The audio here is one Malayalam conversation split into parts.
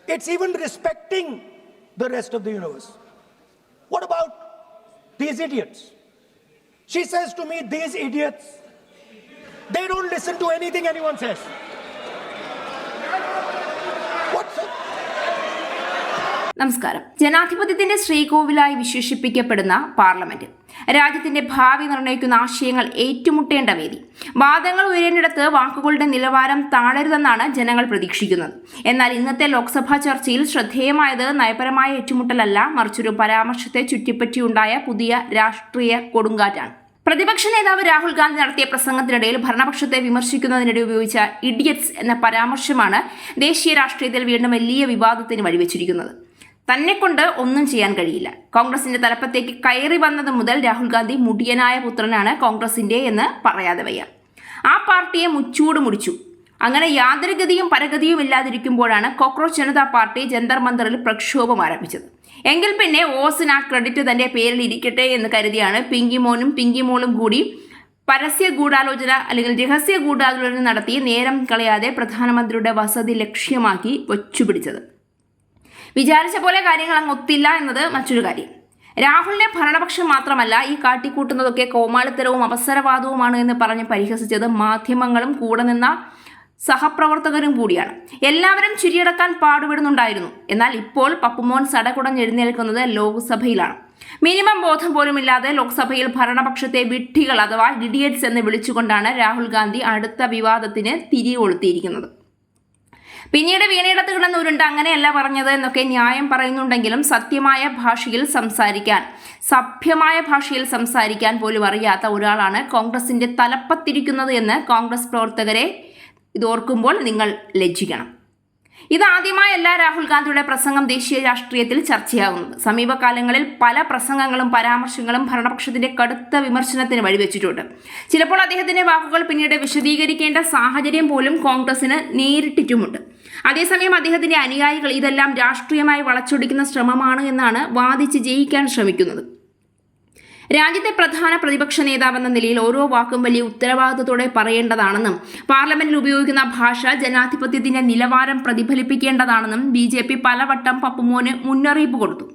It's even respecting the rest of the universe. What about these idiots? She says to me, these idiots, they don't listen to anything anyone says. What's up? നമസ്കാരം. ജനാധിപത്യത്തിന്റെ ശ്രീകോവിലായി വിശേഷിപ്പിക്കപ്പെടുന്ന പാർലമെന്റ് രാജ്യത്തിന്റെ ഭാവി നിർണ്ണയിക്കുന്ന ആശയങ്ങൾ ഏറ്റുമുട്ടേണ്ട വേദി. വാദങ്ങൾ ഉയരേണ്ടിടത്ത് വാക്കുകളുടെ നിലവാരം താഴരുതെന്നാണ് ജനങ്ങൾ പ്രതീക്ഷിക്കുന്നത്. എന്നാൽ ഇന്നത്തെ ലോക്സഭാ ചർച്ചയിൽ ശ്രദ്ധേയമായത് നയപരമായ ഏറ്റുമുട്ടലല്ല, മറിച്ചൊരു പരാമർശത്തെ ചുറ്റിപ്പറ്റിയുണ്ടായ പുതിയ രാഷ്ട്രീയ കൊടുങ്കാറ്റാണ്. പ്രതിപക്ഷ നേതാവ് രാഹുൽ ഗാന്ധി നടത്തിയ പ്രസംഗത്തിനിടയിൽ ഭരണപക്ഷത്തെ വിമർശിക്കുന്നതിനിടെ ഉപയോഗിച്ച ഇഡിയറ്റ്സ് എന്ന പരാമർശമാണ് ദേശീയ രാഷ്ട്രീയത്തിൽ വീണ്ടും വലിയ വിവാദത്തിന് വഴിവെച്ചിരിക്കുന്നത്. തന്നെക്കൊണ്ട് ഒന്നും ചെയ്യാൻ കഴിയില്ല. കോൺഗ്രസിന്റെ തലപ്പത്തേക്ക് കയറി വന്നത് മുതൽ രാഹുൽ ഗാന്ധി മുടിയനായ പുത്രനാണ് കോൺഗ്രസിന്റെ എന്ന് പറയാതെ വയ്യ. ആ പാർട്ടിയെ മുച്ചൂട് മുടിച്ചു. അങ്ങനെ യാതൊരു ഗതിയും പരഗതിയും ഇല്ലാതിരിക്കുമ്പോഴാണ് കോക്രോച്ച് ജനതാ പാർട്ടി ജന്തർ മന്ദറിൽ പ്രക്ഷോഭം ആരംഭിച്ചത്. എങ്കിൽ പിന്നെ ഓസിന് ആ ക്രെഡിറ്റ് തന്റെ പേരിൽ ഇരിക്കട്ടെ എന്ന് കരുതിയാണ് പിങ്കിമോനും പിങ്കിമോളും കൂടി പരസ്യ ഗൂഢാലോചന അല്ലെങ്കിൽ രഹസ്യ ഗൂഢാലോചന നടത്തി നേരം കളയാതെ പ്രധാനമന്ത്രിയുടെ വസതി ലക്ഷ്യമാക്കി വച്ചുപിടിച്ചത്. വിചാരിച്ച പോലെ കാര്യങ്ങൾ അങ്ങ് ഒത്തില്ല എന്നത് മറ്റൊരു കാര്യം. രാഹുലിനെ ഭരണപക്ഷം മാത്രമല്ല ഈ കാട്ടിക്കൂട്ടുന്നതൊക്കെ കോമാളിത്തരവും അവസരവാദവുമാണ് എന്ന് പറഞ്ഞ് പരിഹസിച്ചത് മാധ്യമങ്ങളും കൂടെ നിന്ന സഹപ്രവർത്തകരും കൂടിയാണ്. എല്ലാവരും ചിരിയടക്കാൻ പാടുപെടുന്നുണ്ടായിരുന്നു. എന്നാൽ ഇപ്പോൾ പപ്പുമോൻ സടകുടഞ്ഞെഴുന്നേൽക്കുന്നത് ലോക്സഭയിലാണ്. മിനിമം ബോധം പോലുമില്ലാതെ ലോക്സഭയിൽ ഭരണപക്ഷത്തെ വിഡ്ഢികൾ അഥവാ ഇഡിയറ്റ്സ് എന്ന് വിളിച്ചുകൊണ്ടാണ് രാഹുൽ ഗാന്ധി അടുത്ത വിവാദത്തിന് തിരികൊളുത്തിയിരിക്കുന്നത്. പിന്നീട് വീണയിടത്ത് കിടന്ന് ഉരുണ്ട് അങ്ങനെയല്ല പറഞ്ഞത് എന്നൊക്കെ ന്യായം പറയുന്നുണ്ടെങ്കിലും സത്യമായ ഭാഷയിൽ സംസാരിക്കാൻ, സഭ്യമായ ഭാഷയിൽ സംസാരിക്കാൻ പോലും അറിയാത്ത ഒരാളാണ് കോൺഗ്രസിന്റെ തലപ്പത്തിരിക്കുന്നത് എന്ന് കോൺഗ്രസ് പ്രവർത്തകരെ ഇതോർക്കുമ്പോൾ നിങ്ങൾ ലജ്ജിക്കണം. ഇതാദ്യമായല്ല രാഹുൽ ഗാന്ധിയുടെ പ്രസംഗം ദേശീയ രാഷ്ട്രീയത്തിൽ ചർച്ചയാകുന്നത്. സമീപകാലങ്ങളിൽ പല പ്രസംഗങ്ങളും പരാമർശങ്ങളും ഭരണപക്ഷത്തിന്റെ കടുത്ത വിമർശനത്തിന് വഴിവെച്ചിട്ടുണ്ട്. ചിലപ്പോൾ അദ്ദേഹത്തിന്റെ വാക്കുകൾ പിന്നീട് വിശദീകരിക്കേണ്ട സാഹചര്യം പോലും കോൺഗ്രസിന് നേരിട്ടിട്ടുമുണ്ട്. അതേസമയം അദ്ദേഹത്തിന്റെ അനുയായികൾ ഇതെല്ലാം രാഷ്ട്രീയമായി വളച്ചൊടിക്കുന്ന ശ്രമമാണ് എന്നാണ് വാദിച്ച് ജയിക്കാൻ ശ്രമിക്കുന്നത്. രാജ്യത്തെ പ്രധാന പ്രതിപക്ഷ നേതാവെന്ന നിലയിൽ ഓരോ വാക്കും വലിയ ഉത്തരവാദിത്തത്തോടെ പറയേണ്ടതാണെന്നും പാർലമെന്റിൽ ഉപയോഗിക്കുന്ന ഭാഷ ജനാധിപത്യത്തിന്റെ നിലവാരം പ്രതിഫലിപ്പിക്കേണ്ടതാണെന്നും BJP പലവട്ടം പപ്പുമോന് മുന്നറിയിപ്പ് കൊടുത്തു.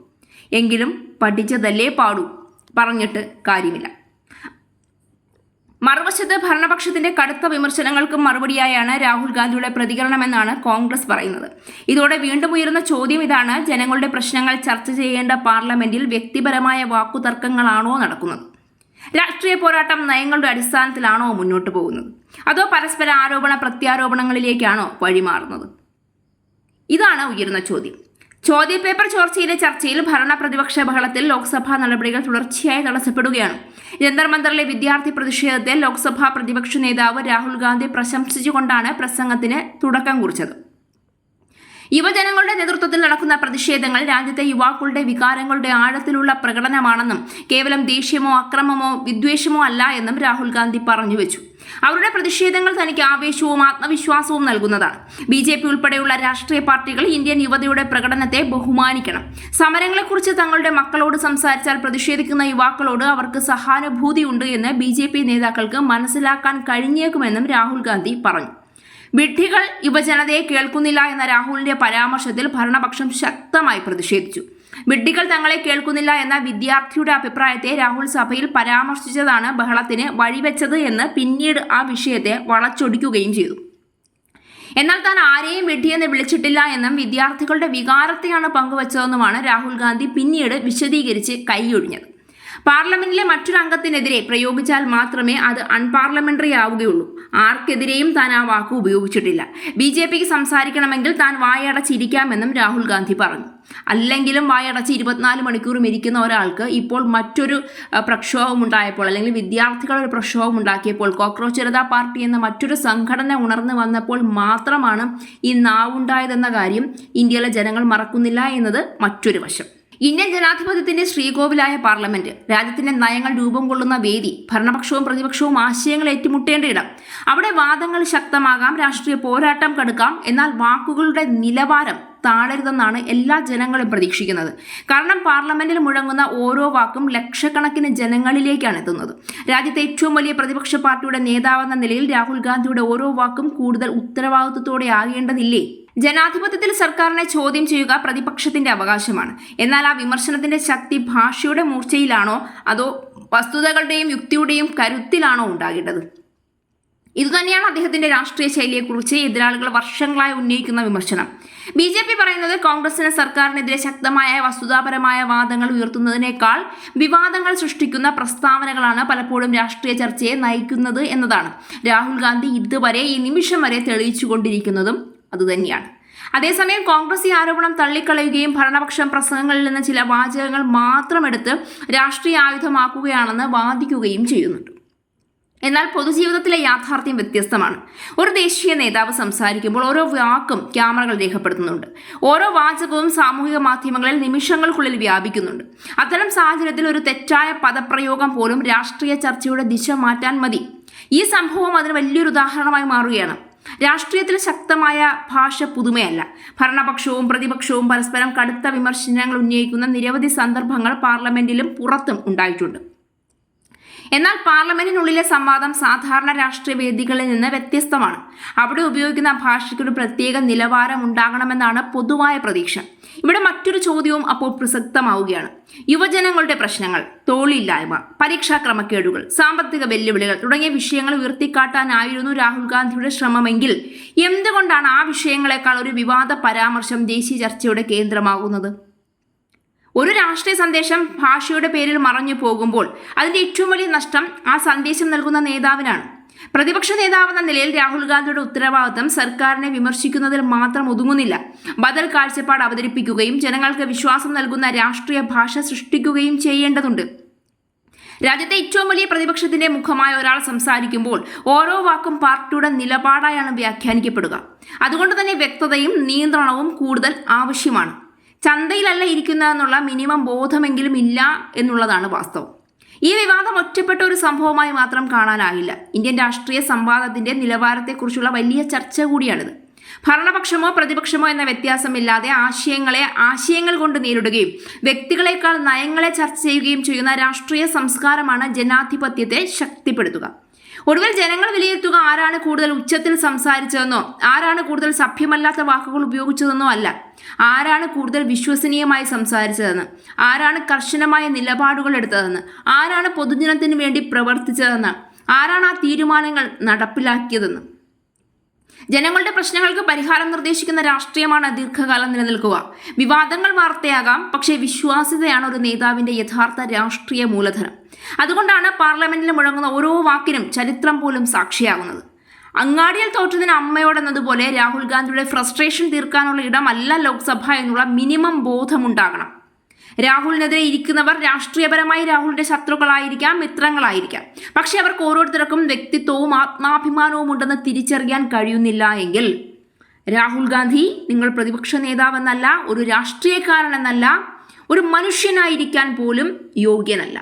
എങ്കിലും പഠിച്ചതല്ലേ പാടൂ, പറഞ്ഞിട്ട് കാര്യമില്ല. മറുവശത്ത് ഭരണപക്ഷത്തിന്റെ കടുത്ത വിമർശനങ്ങൾക്ക് മറുപടിയായാണ് രാഹുൽ ഗാന്ധിയുടെ പ്രതികരണമെന്നാണ് കോൺഗ്രസ് പറയുന്നത്. ഇതോടെ വീണ്ടും ഉയർന്ന ചോദ്യം ഇതാണ്: ജനങ്ങളുടെ പ്രശ്നങ്ങൾ ചർച്ച ചെയ്യേണ്ട പാർലമെന്റിൽ വ്യക്തിപരമായ വാക്കുതർക്കങ്ങളാണോ നടക്കുന്നത്? രാഷ്ട്രീയ പോരാട്ടം നയങ്ങളുടെ അടിസ്ഥാനത്തിലാണോ മുന്നോട്ട് പോകുന്നത്? അതോ പരസ്പര ആരോപണ പ്രത്യാരോപണങ്ങളിലേക്കാണോ വഴിമാറുന്നത്? ഇതാണ് ഉയർന്ന ചോദ്യം. ചോദ്യപേപ്പർ ചോർച്ചയിലെ ചർച്ചയിൽ ഭരണ പ്രതിപക്ഷ ബഹളത്തിൽ ലോക്സഭാ നടപടികൾ തുടർച്ചയായി തടസ്സപ്പെടുകയാണ്. ജന്തർ മന്ദറിലെ വിദ്യാർത്ഥി പ്രതിഷേധത്തെ ലോക്സഭാ പ്രതിപക്ഷ നേതാവ് രാഹുൽ ഗാന്ധി പ്രശംസിച്ചുകൊണ്ടാണ് പ്രസംഗത്തിന് തുടക്കം കുറിച്ചത്. യുവജനങ്ങളുടെ നേതൃത്വത്തിൽ നടക്കുന്ന പ്രതിഷേധങ്ങൾ രാജ്യത്തെ യുവാക്കളുടെ വികാരങ്ങളുടെ ആഴത്തിലുള്ള പ്രകടനമാണെന്നും കേവലം ദേഷ്യമോ അക്രമമോ വിദ്വേഷമോ അല്ല എന്നും രാഹുൽ ഗാന്ധി പറഞ്ഞു വെച്ചു. അവരുടെ പ്രതിഷേധങ്ങൾ തനിക്ക് ആവേശവും ആത്മവിശ്വാസവും നൽകുന്നതാണ്. BJP ഉൾപ്പെടെയുള്ള രാഷ്ട്രീയ പാർട്ടികൾ ഇന്ത്യൻ യുവതയുടെ പ്രകടനത്തെ ബഹുമാനിക്കണം. സമരങ്ങളെക്കുറിച്ച് തങ്ങളുടെ മക്കളോട് സംസാരിച്ചാൽ പ്രതിഷേധിക്കുന്ന യുവാക്കളോട് അവർക്ക് സഹാനുഭൂതിയുണ്ട് എന്ന് BJP നേതാക്കൾക്ക് മനസ്സിലാക്കാൻ കഴിഞ്ഞേക്കുമെന്നും രാഹുൽ ഗാന്ധി പറഞ്ഞു. വിഡ്ഢികൾ യുവജനതയെ കേൾക്കുന്നില്ല എന്ന രാഹുലിന്റെ പരാമർശത്തിൽ ഭരണപക്ഷം ശക്തമായി പ്രതിഷേധിച്ചു. വിഡ്ഢികൾ തങ്ങളെ കേൾക്കുന്നില്ല എന്ന വിദ്യാർത്ഥിയുടെ അഭിപ്രായത്തെ രാഹുൽ സഭയിൽ പരാമർശിച്ചതാണ് ബഹളത്തിന് വഴിവെച്ചത് എന്ന് പിന്നീട് ആ വിഷയത്തെ വളച്ചൊടിക്കുകയും ചെയ്തു. എന്നാൽ താൻ ആരെയും വിഡ്ഢിയെന്ന് വിളിച്ചിട്ടില്ല എന്നും വിദ്യാർത്ഥികളുടെ വികാരത്തെയാണ് പങ്കുവച്ചതെന്നുമാണ് രാഹുൽ ഗാന്ധി പിന്നീട് വിശദീകരിച്ച് കൈയൊഴിഞ്ഞത്. പാർലമെന്റിലെ മറ്റൊരു അംഗത്തിനെതിരെ പ്രയോഗിച്ചാൽ മാത്രമേ അത് അൺപാർലമെന്ററി ആവുകയുള്ളൂ. ആർക്കെതിരെയും താൻ ആ വാക്ക് ഉപയോഗിച്ചിട്ടില്ല. BJPക്ക് സംസാരിക്കണമെങ്കിൽ താൻ വായടച്ചിരിക്കാമെന്നും രാഹുൽ ഗാന്ധി പറഞ്ഞു. അല്ലെങ്കിലും വായടച്ച് 24 മണിക്കൂറും ഇരിക്കുന്ന ഒരാൾക്ക് ഇപ്പോൾ മറ്റൊരു പ്രക്ഷോഭം ഉണ്ടായപ്പോൾ, അല്ലെങ്കിൽ വിദ്യാർത്ഥികൾ ഒരു പ്രക്ഷോഭം ഉണ്ടാക്കിയപ്പോൾ, കോക്രോച്ച് ജനതാ പാർട്ടി എന്ന മറ്റൊരു സംഘടന ഉണർന്നു വന്നപ്പോൾ മാത്രമാണ് ഈ നാവുണ്ടായതെന്ന കാര്യം ഇന്ത്യയിലെ ജനങ്ങൾ മറക്കുന്നില്ല എന്നത് മറ്റൊരു വശം. ഇന്ത്യൻ ജനാധിപത്യത്തിന്റെ ശ്രീകോവിലായ പാർലമെന്റ്, രാജ്യത്തിന്റെ നയങ്ങൾ രൂപം കൊള്ളുന്ന വേദി, ഭരണപക്ഷവും പ്രതിപക്ഷവും ആശയങ്ങൾ ഏറ്റുമുട്ടേണ്ട ഇടം. അവിടെ വാദങ്ങൾ ശക്തമാകാം, രാഷ്ട്രീയ പോരാട്ടം കടുക്കാം. എന്നാൽ വാക്കുകളുടെ നിലവാരം താഴരുതെന്നാണ് എല്ലാ ജനങ്ങളും പ്രതീക്ഷിക്കുന്നത്. കാരണം പാർലമെന്റിൽ മുഴങ്ങുന്ന ഓരോ വാക്കും ലക്ഷക്കണക്കിന് ജനങ്ങളിലേക്കാണ് എത്തുന്നത്. രാജ്യത്തെ ഏറ്റവും വലിയ പ്രതിപക്ഷ പാർട്ടിയുടെ നേതാവെന്ന നിലയിൽ രാഹുൽ ഗാന്ധിയുടെ ഓരോ വാക്കും കൂടുതൽ ഉത്തരവാദിത്വത്തോടെ ആകേണ്ടതില്ലേ? ജനാധിപത്യത്തിൽ സർക്കാരിനെ ചോദ്യം ചെയ്യുക പ്രതിപക്ഷത്തിന്റെ അവകാശമാണ്. എന്നാൽ ആ വിമർശനത്തിന്റെ ശക്തി ഭാഷയുടെ മൂർച്ചയിലാണോ അതോ വസ്തുതകളുടെയും യുക്തിയുടെയും കരുത്തിലാണോ ഉണ്ടാകേണ്ടത്? ഇതുതന്നെയാണ് അദ്ദേഹത്തിന്റെ രാഷ്ട്രീയ ശൈലിയെക്കുറിച്ച് എതിരാളികൾ വർഷങ്ങളായി ഉന്നയിക്കുന്ന വിമർശനം. BJP പറയുന്നത് കോൺഗ്രസിന് സർക്കാരിനെതിരെ ശക്തമായ വസ്തുതാപരമായ വാദങ്ങൾ ഉയർത്തുന്നതിനേക്കാൾ വിവാദങ്ങൾ സൃഷ്ടിക്കുന്ന പ്രസ്താവനകളാണ് പലപ്പോഴും രാഷ്ട്രീയ ചർച്ചയെ നയിക്കുന്നത് എന്നതാണ്. രാഹുൽ ഗാന്ധി ഇതുവരെ ഈ നിമിഷം വരെ തെളിയിച്ചുകൊണ്ടിരിക്കുന്നതും അതുതന്നെയാണ്. അതേസമയം കോൺഗ്രസ് ഈ ആരോപണം തള്ളിക്കളയുകയും ഭരണപക്ഷം പ്രസംഗങ്ങളിൽ നിന്ന് ചില വാചകങ്ങൾ മാത്രം എടുത്ത് രാഷ്ട്രീയ ആയുധമാക്കുകയാണെന്ന് വാദിക്കുകയും ചെയ്യുന്നുണ്ട്. എന്നാൽ പൊതുജീവിതത്തിലെ യാഥാർത്ഥ്യം വ്യത്യസ്തമാണ്. ഒരു ദേശീയ നേതാവ് സംസാരിക്കുമ്പോൾ ഓരോ വാക്കും ക്യാമറകൾ രേഖപ്പെടുത്തുന്നുണ്ട്. ഓരോ വാചകവും സാമൂഹിക മാധ്യമങ്ങളിൽ നിമിഷങ്ങൾക്കുള്ളിൽ വ്യാപിക്കുന്നുണ്ട്. അത്തരം സാഹചര്യത്തിൽ ഒരു തെറ്റായ പദപ്രയോഗം പോലും രാഷ്ട്രീയ ചർച്ചയുടെ ദിശ മാറ്റാൻ മതി. ഈ സംഭവം അതിന് വലിയൊരു ഉദാഹരണമായി മാറുകയാണ്. രാഷ്ട്രീയത്തിൽ ശക്തമായ ഭാഷ പുതുമയല്ല. ഭരണപക്ഷവും പ്രതിപക്ഷവും പരസ്പരം കടുത്ത വിമർശനങ്ങൾ ഉന്നയിക്കുന്ന നിരവധി സന്ദർഭങ്ങൾ പാർലമെന്റിലും പുറത്തും ഉണ്ടായിട്ടുണ്ട്. എന്നാൽ പാർലമെന്റിനുള്ളിലെ സംവാദം സാധാരണ രാഷ്ട്രീയ വേദികളിൽ നിന്ന് വ്യത്യസ്തമാണ്. അവിടെ ഉപയോഗിക്കുന്ന ഭാഷയ്ക്ക് ഒരു പ്രത്യേക നിലവാരം ഉണ്ടാകണമെന്നാണ് പൊതുവായ പ്രതീക്ഷ. ഇവിടെ മറ്റൊരു ചോദ്യവും അപ്പോൾ പ്രസക്തമാവുകയാണ്. യുവജനങ്ങളുടെ പ്രശ്നങ്ങൾ, തൊഴിലില്ലായ്മ, പരീക്ഷാ ക്രമക്കേടുകൾ, സാമ്പത്തിക വെല്ലുവിളികൾ തുടങ്ങിയ വിഷയങ്ങൾ ഉയർത്തിക്കാട്ടാനായിരുന്നു രാഹുൽ ഗാന്ധിയുടെ ശ്രമമെങ്കിൽ എന്തുകൊണ്ടാണ് ആ വിഷയങ്ങളെക്കാൾ ഒരു വിവാദ പരാമർശം ദേശീയ ചർച്ചയുടെ കേന്ദ്രമാകുന്നത്? ഒരു രാഷ്ട്രീയ സന്ദേശം ഭാഷയുടെ പേരിൽ മറഞ്ഞു പോകുമ്പോൾ അതിന്റെ ഏറ്റവും വലിയ നഷ്ടം ആ സന്ദേശം നൽകുന്ന നേതാവിനാണ്. പ്രതിപക്ഷ നേതാവെന്ന നിലയിൽ രാഹുൽ ഗാന്ധിയുടെ ഉത്തരവാദിത്തം സർക്കാരിനെ വിമർശിക്കുന്നതിൽ മാത്രം ഒതുങ്ങുന്നില്ല. ബദൽ കാഴ്ചപ്പാട് അവതരിപ്പിക്കുകയും ജനങ്ങൾക്ക് വിശ്വാസം നൽകുന്ന രാഷ്ട്രീയ ഭാഷ സൃഷ്ടിക്കുകയും ചെയ്യേണ്ടതുണ്ട്. രാജ്യത്തെ ഏറ്റവും വലിയ പ്രതിപക്ഷത്തിന്റെ മുഖമായ ഒരാൾ സംസാരിക്കുമ്പോൾ ഓരോ വാക്കും പാർട്ടിയുടെ നിലപാടായാണ് വ്യാഖ്യാനിക്കപ്പെടുക. അതുകൊണ്ട് തന്നെ വ്യക്തതയും നിയന്ത്രണവും കൂടുതൽ ആവശ്യമാണ്. ചന്തയിലല്ല ഇരിക്കുന്നതെന്നുള്ള മിനിമം ബോധമെങ്കിലും ഇല്ല എന്നുള്ളതാണ് വാസ്തവം. ഈ വിവാദം ഒറ്റപ്പെട്ട ഒരു സംഭവമായി മാത്രം കാണാനാകില്ല. ഇന്ത്യൻ രാഷ്ട്രീയ സംവാദത്തിന്റെ നിലവാരത്തെക്കുറിച്ചുള്ള വലിയ ചർച്ച കൂടിയാണിത്. ഭരണപക്ഷമോ പ്രതിപക്ഷമോ എന്ന വ്യത്യാസമില്ലാതെ ആശയങ്ങൾ കൊണ്ട് നേരിടുകയും വ്യക്തികളെക്കാൾ നയങ്ങളെ ചർച്ച ചെയ്യുകയും ചെയ്യുന്ന രാഷ്ട്രീയ സംസ്കാരമാണ് ജനാധിപത്യത്തെ ശക്തിപ്പെടുത്തുക. ഒടുവിൽ ജനങ്ങൾ വിലയിരുത്തുക ആരാണ് കൂടുതൽ ഉച്ചത്തിൽ സംസാരിച്ചതെന്നോ ആരാണ് കൂടുതൽ സഭ്യമല്ലാത്ത വാക്കുകൾ ഉപയോഗിച്ചതെന്നോ അല്ല, ആരാണ് കൂടുതൽ വിശ്വസനീയമായി സംസാരിച്ചതെന്ന്, ആരാണ് കർശനമായ നിലപാടുകൾ എടുത്തതെന്ന്, ആരാണ് പൊതുജനത്തിന് വേണ്ടി പ്രവർത്തിച്ചതെന്ന്, ആരാണ് ആ തീരുമാനങ്ങൾ നടപ്പിലാക്കിയതെന്ന്. ജനങ്ങളുടെ പ്രശ്നങ്ങൾക്ക് പരിഹാരം നിർദ്ദേശിക്കുന്ന രാഷ്ട്രീയമാണ് ദീർഘകാലം നിലനിൽക്കുക. വിവാദങ്ങൾ വാർത്തയാകാം, പക്ഷേ വിശ്വാസ്യതയാണ് ഒരു നേതാവിന്റെ യഥാർത്ഥ രാഷ്ട്രീയ മൂലധനം. അതുകൊണ്ടാണ് പാർലമെന്റിൽ മുഴങ്ങുന്ന ഓരോ വാക്കിനും ചരിത്രം പോലും സാക്ഷിയാകുന്നത്. അങ്ങാടിയിൽ തോറ്റതിന് അമ്മയോടെന്നതുപോലെ രാഹുൽ ഗാന്ധിയുടെ ഫ്രസ്ട്രേഷൻ തീർക്കാനുള്ള ഇടമല്ല ലോക്സഭ എന്നുള്ള മിനിമം ബോധമുണ്ടാകണം. രാഹുലിനെതിരെ ഇരിക്കുന്നവർ രാഷ്ട്രീയപരമായി രാഹുലിന്റെ ശത്രുക്കളായിരിക്കാം, മിത്രങ്ങളായിരിക്കാം. പക്ഷെ അവർക്ക് ഓരോരുത്തർക്കും വ്യക്തിത്വവും ആത്മാഭിമാനവും ഉണ്ടെന്ന് തിരിച്ചറിയാൻ കഴിയുന്നില്ല എങ്കിൽ രാഹുൽ ഗാന്ധി നിങ്ങൾ പ്രതിപക്ഷ നേതാവെന്നല്ല, ഒരു രാഷ്ട്രീയക്കാരനെന്നല്ല, ഒരു മനുഷ്യനായിരിക്കാൻ പോലും യോഗ്യനല്ല.